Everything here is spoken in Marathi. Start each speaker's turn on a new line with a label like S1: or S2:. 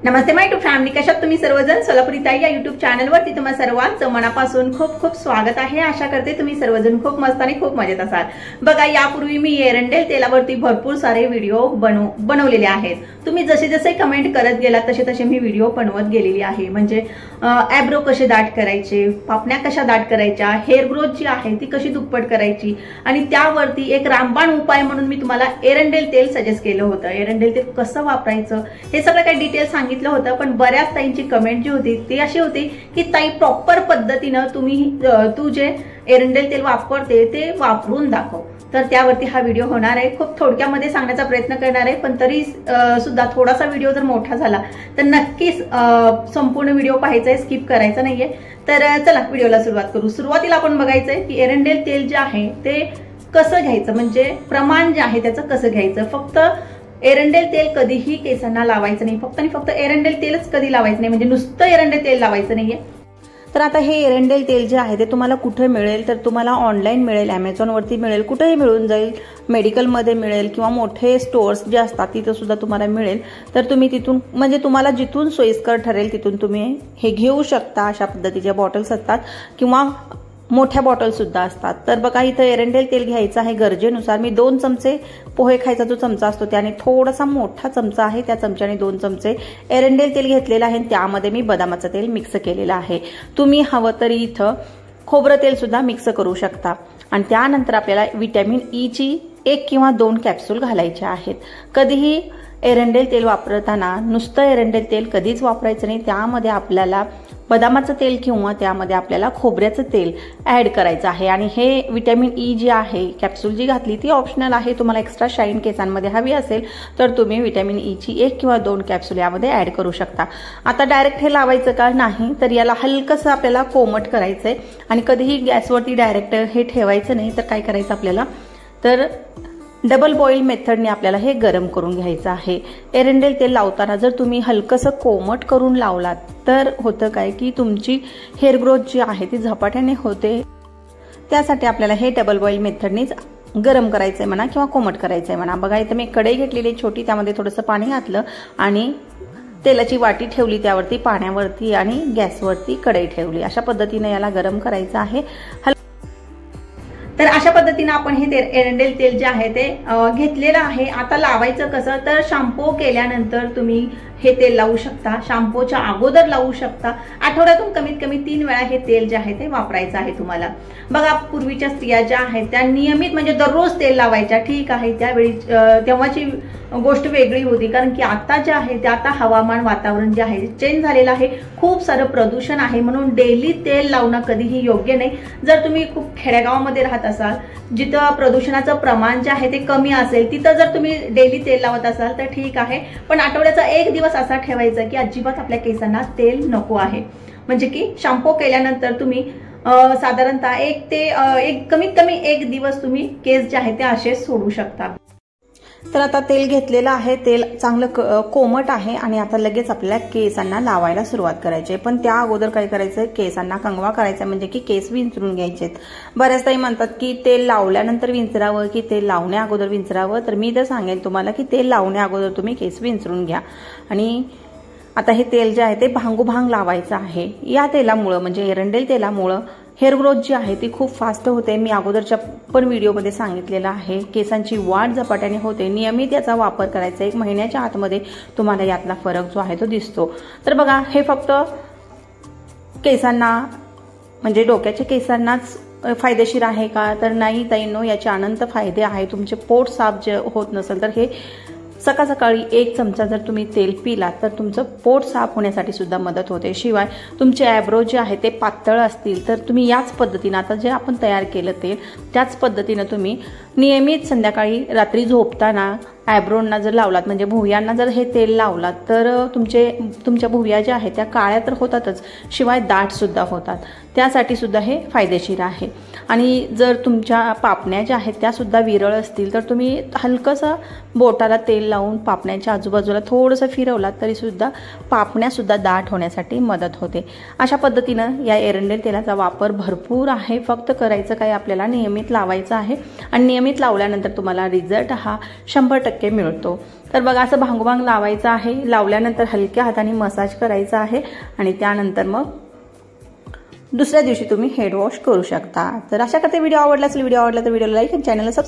S1: नमस्ते माय टू फॅमिली, कशात तुम्ही सर्वजण? सोलापुरी ताई या युट्यूब चॅनलवरती तुम्हा सर्वांचं मनापासून खूप खूप स्वागत आहे। आशा करते तुम्ही सर्वजण खूप मस्त आणि खूप मजेत असाल। बघा, यापूर्वी मी एरंडेल तेलावरती भरपूर सारे व्हिडिओ बनवलेले आहेत। तुम्ही जसे जसे कमेंट करत गेला तसे तसे मी व्हिडिओ बनवत गेलेली आहे। म्हणजे आयब्रो कसे दाट करायचे, पापण्या कशा दाट करायच्या, हेअर ग्रोथ जी आहे ती कशी दुप्पट करायची, आणि त्यावरती एक रामबाण उपाय म्हणून मी तुम्हाला एरंडेल तेल सजेस्ट केलं होतं। एरंडेल तेल कसं वापरायचं हे सगळं काही डिटेल सांगितलं होतं, पण बऱ्याच ताईंची कमेंट जी होती ती अशी होती की ताई प्रॉपर पद्धतीनं तू जे एरंडेल तेल वापरते ते वापरून दाखव। तर त्यावरती हा व्हिडिओ होणार आहे। खूप थोडक्यामध्ये सांगण्याचा प्रयत्न करणार आहे, पण तरी सुद्धा थोडासा व्हिडिओ जर मोठा झाला तर नक्कीच संपूर्ण व्हिडिओ पाहायचा आहे, स्किप करायचा नाहीये। तर चला व्हिडिओला सुरुवात करू। सुरुवातीला आपण बघायचंय की एरंडेल तेल जे आहे ते कसं घ्यायचं, म्हणजे प्रमाण जे आहे त्याचं कसं घ्यायचं। फक्त एरंडेल तेल कधीही केसांना लावायचं नाही, फक्त आणि फक्त एरंडेल तेलच कधी लावायचं नाही, म्हणजे नुसतं एरंडेल तेल लावायचं नाहीये। तर आता हे एरंडेल तेल जे आहे ते तुम्हाला कुठे मिळेल? तर तुम्हाला ऑनलाईन मिळेल, Amazon वरती मिळेल, कुठेही मिळून जाईल, मेडिकलमध्ये मिळेल किंवा मोठे स्टोअर्स जे असतात तिथे सुद्धा तुम्हाला मिळेल। तर तुम्ही तिथून, म्हणजे तुम्हाला जिथून सोयीस्कर ठरेल तिथून तुम्ही हे घेऊ शकता। अशा पद्धतीच्या बॉटल्स असतात किंवा मोठ्या बॉटल सुद्धा असतात। तर बघा, इथं एरंडेल तेल घ्यायचं आहे गरजेनुसार। मी 2 चमचे पोहे खायचा जो चमचा असतो त्याने थोडासा मोठा चमचा आहे, त्या चमच्याने 2 चमचे एरंडेल तेल घेतलेलं आहे। त्यामध्ये मी बदामाचं तेल मिक्स केलेलं आहे। तुम्ही हवं तरी इथं खोबरं तेल सुद्धा मिक्स करू शकता। आणि त्यानंतर आपल्याला व्हिटॅमिन ई ची 1 किंवा 2 कॅप्सूल घालायचे आहेत। कधीही एरंडेल तेल वापरताना नुसतं एरंडेल तेल कधीच वापरायचं नाही, त्यामध्ये आपल्याला बदामाचं तेल किंवा त्यामध्ये आपल्याला खोबऱ्याचं तेल ऍड करायचं आहे। आणि हे व्हिटॅमिन ई जी आहे कॅप्सूल जी घातली ती ऑप्शनल आहे। तुम्हाला एक्स्ट्रा शाईन केसांमध्ये हवी असेल तर तुम्ही व्हिटॅमिन ई ची 1 किंवा 2 कॅप्सूल यामध्ये ऍड करू शकता। आता डायरेक्ट हे लावायचं का नाही, तर याला हलकंसं आपल्याला कोमट करायचंय। आणि कधीही गॅसवरती डायरेक्ट हे ठेवायचं नाही, तर काय करायचं आपल्याला, तर डबल बॉईल मेथडने आपल्याला हे गरम करून घ्यायचं आहे। एरंडेल तेल लावताना जर तुम्ही हलकंसं कोमट करून लावलात तर होतं काय की तुमची हेअर ग्रोथ जी आहे ती झपाट्याने होते। त्यासाठी आपल्याला हे डबल बॉईल मेथडनेच गरम करायचंय म्हणा किंवा कोमट करायचंय म्हणा। बघा, इथं मी कढई घेतलेली छोटी, त्यामध्ये थोडंसं पाणी घातलं आणि तेलाची वाटी ठेवली त्यावरती, पाण्यावरती, आणि गॅसवरती कढई ठेवली। अशा पद्धतीने याला गरम करायचं आहे। तर अशा पद्धतीने आपण हे एरंडेल तेल जे आहे ते घेतलेलं आहे। आता लावायचं कसं, तर शॅम्पू केल्यानंतर तुम्ही हे तेल लावू शकता, शॅम्पूच्या अगोदर लावू शकता। आठवड्यातून कमीत कमी 3 वेळा हे तेल जे आहे ते वापरायचं आहे तुम्हाला। बघा, पूर्वीच्या स्त्रिया ज्या आहेत त्या नियमित म्हणजे दररोज तेल लावायच्या, ठीक आहे, त्यावेळी तेव्हाची गोष्ट वेगळी होती। कारण की आता जे आहे ते आता हवामान वातावरण जे आहे चेंज झालेलं आहे, खूप सारं प्रदूषण आहे, म्हणून डेली तेल लावणं कधीही योग्य नाही। जर तुम्ही खूप खेडेगावामध्ये राहत असाल, जिथं प्रदूषणाचं प्रमाण जे आहे ते कमी असेल, तिथं जर तुम्ही डेली तेल लावत असाल तर ठीक आहे, पण आठवड्याचा 1 दिवस असा ठेवायचा की अजिबात आपल्या केसांना तेल नको आहे। म्हणजे की शॅम्पू केल्यानंतर तुम्ही साधारणतः कमीत कमी 1 दिवस तुम्ही केस जे आहे ते असे सोडू शकता। तर आता तेल घेतलेलं आहे, तेल चांगलं कोमट आहे, आणि आता लगेच आपल्याला केसांना लावायला सुरुवात करायची आहे। पण त्या अगोदर काय करायचं, केसांना कंगवा करायचा, म्हणजे की केस विंचरून घ्यायचेत। बऱ्याचदा म्हणतात की तेल लावल्यानंतर विंचरावं की तेल लावण्या अगोदर विंचरावं, तर मी तर सांगेन तुम्हाला की तेल लावण्या अगोदर तुम्ही केस विंचरून घ्या। आणि आता हे तेल जे आहे ते भांगोभांग लावायचं आहे। या तेलामुळं, म्हणजे एरंडेल तेलामुळं हेअर ग्रोथ जी आहे ती खूप फास्ट होते। मी अगोदरच्या पण व्हिडिओमध्ये सांगितलेलं आहे, केसांची वाढ झपाट्याने होते। नियमित याचा वापर करायचा, 1 महिन्याच्या आतमध्ये तुम्हाला यातला फरक जो आहे तो दिसतो। तर बघा, हे फक्त केसांना, म्हणजे डोक्याच्या केसांनाच फायदेशीर आहे का, तर नाही ताईंनो, याचे अनंत फायदे आहे। तुमचे पोट साफ जे होत नसेल तर हे सकाळ सकाळी 1 चमचा जर तुम्ही तेल पिलात तर तुमचं पोट साफ होण्यासाठी सुद्धा मदत होते। शिवाय तुमचे आयब्रो जे आहे ते पातळ असतील तर तुम्ही याच पद्धतीने, आता जे आपण तयार केलं तेल त्याच पद्धतीने तुम्ही नियमित संध्याकाळी रात्री झोपताना आयब्रोंना जर लावलात, म्हणजे भुवयांना जर हे तेल लावलात तर तुमच्या भुवया ज्या आहेत त्या काळ्या तर होतातच, शिवाय दाट सुद्धा होतात। त्यासाठी सुद्धा हे फायदेशीर आहे। आणि जर तुमच्या पापण्या ज्या आहेत त्या सुद्धा विरळ असतील तर तुम्ही हलकंसं बोटाला तेल लावून पापण्याच्या आजूबाजूला थोडंसं फिरवलात तरी सुद्धा पापण्या सुद्धा दाट होण्यासाठी मदत होते। अशा पद्धतीनं या एरंडेल तेलाचा वापर भरपूर आहे। फक्त करायचं काय, आपल्याला नियमित लावायचं आहे, आणि नियमित लावल्यानंतर तुम्हाला रिझल्ट हा 100% मिळतो। तर बघा असं भांगोभांग लावायचं आहे, लावल्यानंतर हलक्या हाताने मसाज करायचा आहे आणि त्यानंतर मग दुसऱ्या दिवशी तुम्ही हेड वॉश करू शकता। तर अशा करते व्हिडिओ आवडला असेल, व्हिडिओ आवडला तर व्हिडिओला लाईक आणि चॅनलला सबस्क्राईब